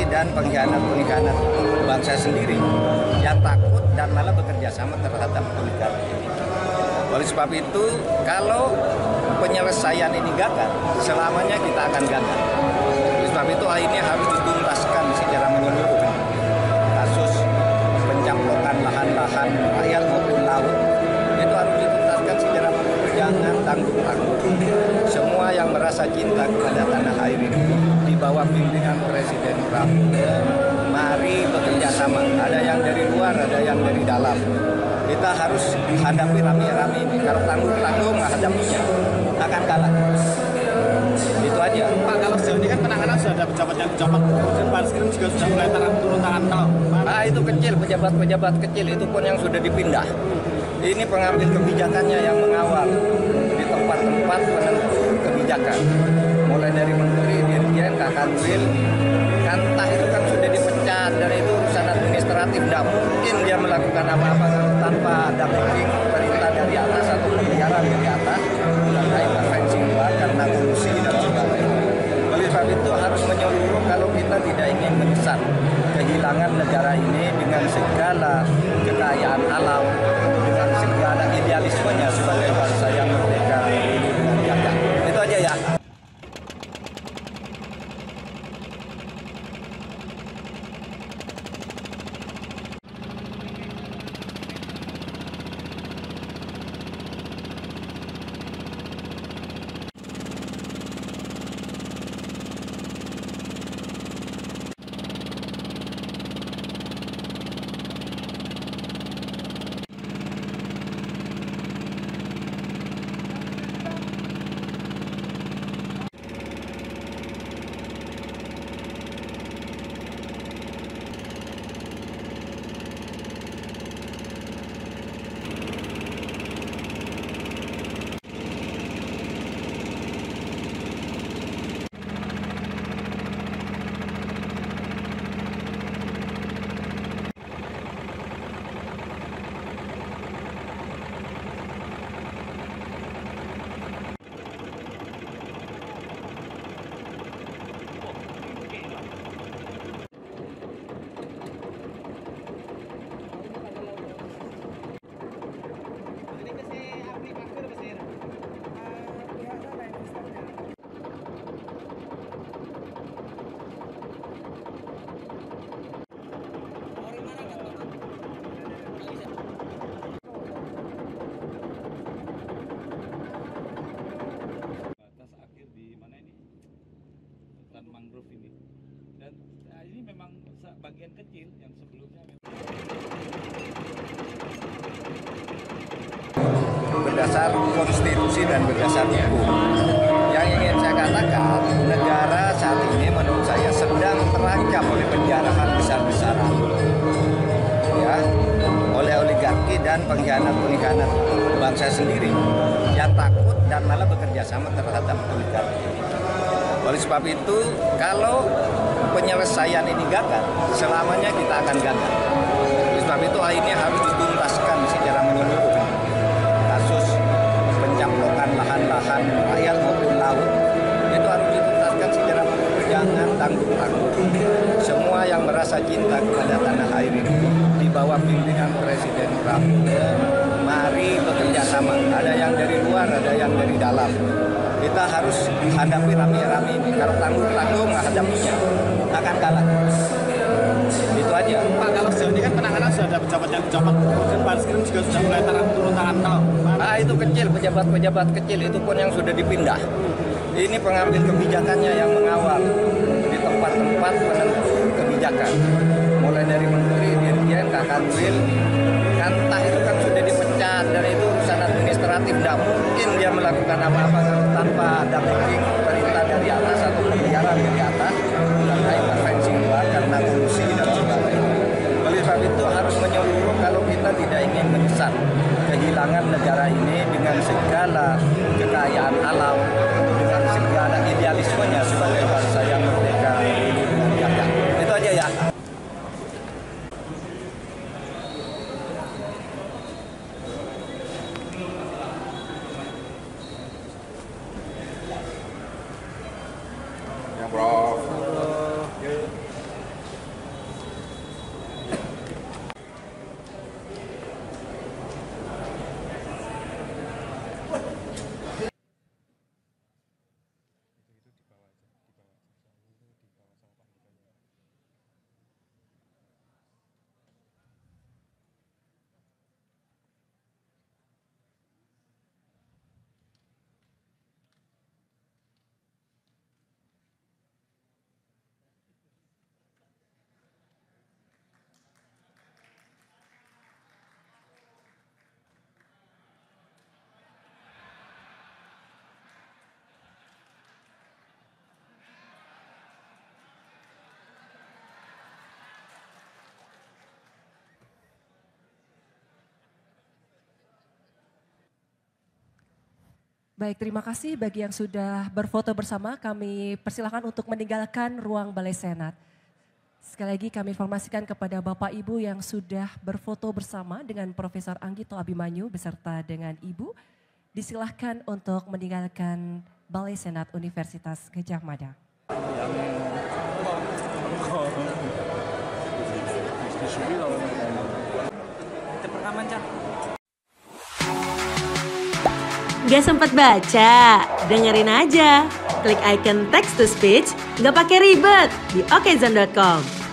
dan pengkhianat-pengkhianat bangsa sendiri yang takut dan malah bekerja sama terhadap oligarki. Oleh sebab itu, kalau penyelesaian ini gagal, selamanya kita akan gagal. Oleh sebab itu, akhirnya harus dituntaskan secara menyeluruh. Kasus pencaplokan lahan-lahan rakyat maupun laut itu harus dituntaskan secara menyeluruh. Jangan tanggung-tanggung. Semua yang merasa cinta kepada tanah air ini di bawah pimpinan Presiden Prabowo, mari bekerja sama. Ada yang dari luar, ada yang dari dalam. Kita harus hadapi rame-rame ini. Kalau tanggung-tanggung hadapinya akan kalah. Itu aja. Pak, kalau sejauh ini kan penanganan sudah ada pejabat yang dicopot, dan Baris Krim juga sudah mulai turun tangan. Kalau itu kecil, pejabat-pejabat kecil itu pun yang sudah dipindah. Ini pengambil kebijakannya yang mengawal di tempat-tempat penentu kebijakan. Mulai dari menteri, dirjen, kakanwil, kantah itu kan sudah dipecat, dan itu urusan administratif. Tidak mungkin dia melakukan apa-apa tanpa ada briefing perintah dari atas atau pembiaran dari atas, karena intervensi luar, karena kolusi dan sebagainya. Oleh sebab itu harus menyeluruh kalau kita tidak ingin menyesal kehilangan negara ini dengan segala kekayaan alam, dengan segala idealismenya sebagai bangsa yang merdeka dengan gagah. Itu aja ya. Mangrove ini, dan ini memang bagian kecil yang sebelumnya berdasar konstitusi dan berdasar hukum. Yang ingin saya katakan, negara saat ini menurut saya sedang terancam oleh penjarahan besar-besaran, ya, oleh oligarki dan pengkhianat-pengkhianat bangsa sendiri yang takut dan malah bekerja sama terhadap oligarki. Oleh sebab itu, kalau penyelesaian ini gagal, selamanya kita akan gagal. Oleh sebab itu, akhirnya harus dituntaskan secara menyeluruh. Kasus pencaplokan lahan-lahan rakyat maupun laut, itu harus dituntaskan secara menyeluruh. Jangan tanggung-tanggung. Semua yang merasa cinta kepada tanah air ini di bawah pimpinan Presiden Prabowo, mari bekerja sama. Ada yang dari luar, ada yang dari dalam. Kita harus hadapi rame-rame ini. Kalau tanggung-tanggung hadapinya akan kalah. Itu aja. Pak, kalau sejauh ini kan penanganan sudah ada pejabat yang dicopot, dan Baris Krim juga sudah mulai turun tangan. Itu kecil, pejabat-pejabat kecil itu pun yang sudah dipindah. Ini pengambil kebijakannya yang mengawal di tempat-tempat penentu kebijakan. Mulai dari menteri, dirjen, kakanwil, kantah itu kan sudah dipecat, dan itu urusan administratif. Tidak mungkin dia melakukan apa-apa tanpa ada briefing perintah dari atas atau pembiaran dari atas, karena intervensi luar, karena kolusi dan sebagainya. Oleh sebab itu harus menyeluruh kalau kita tidak ingin menyesal kehilangan negara ini dengan segala kekayaan alam, dengan segala idealismenya sebagai bangsa yang merdeka dengan gagah. Itu aja ya. Prof. Baik, terima kasih bagi yang sudah berfoto bersama. Kami persilahkan untuk meninggalkan ruang Balai Senat. Sekali lagi kami informasikan kepada Bapak Ibu yang sudah berfoto bersama dengan Profesor Anggito Abimanyu beserta dengan Ibu. Disilahkan untuk meninggalkan Balai Senat Universitas Gadjah Mada. Gak sempat baca? Dengerin aja. Klik icon text to speech, gak pakai ribet di okezone.com.